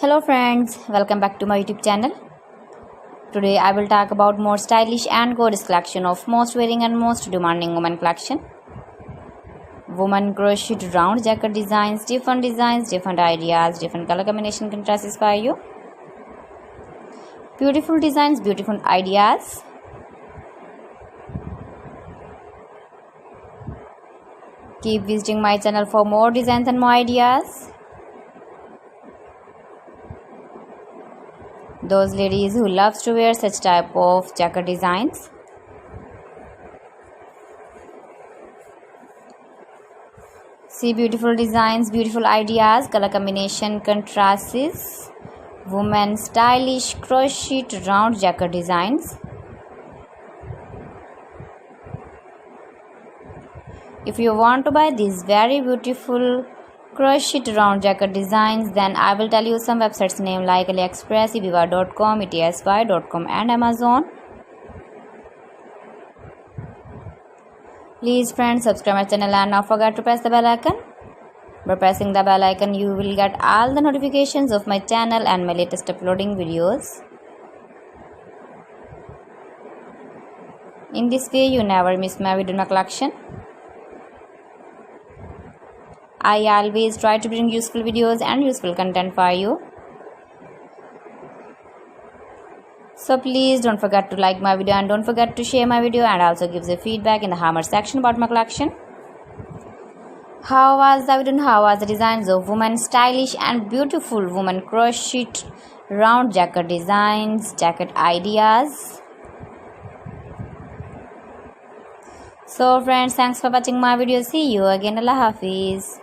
Hello friends, welcome back to my YouTube channel. Today I will talk about more stylish and gorgeous collection of most wearing and most demanding women collection. Women crocheted round jacket designs, different ideas, different color combination can satisfy you. Beautiful designs, beautiful ideas. Keep visiting my channel for more designs and more ideas. Those ladies who loves to wear such type of jacket designs. See beautiful designs, beautiful ideas, color combination, contrasts, women stylish crocheted round jacket designs. If you want to buy these very beautiful crocheted round jacket designs, then I will tell you some websites name like AliExpress, eviva.com, etsy.com and Amazon. Please friends, subscribe my channel and not forget to press the bell icon. By pressing the bell icon, you will get all the notifications of my channel and my latest uploading videos. In this way, you never miss my video in my collection. I always try to bring useful videos and useful content for you. So please don't forget to like my video and don't forget to share my video and also give the feedback in the comment section about my collection. How was the video and how was the designs of women stylish and beautiful women crocheted round jacket designs, jacket ideas. So friends, thanks for watching my video. See you again. Allah Hafiz.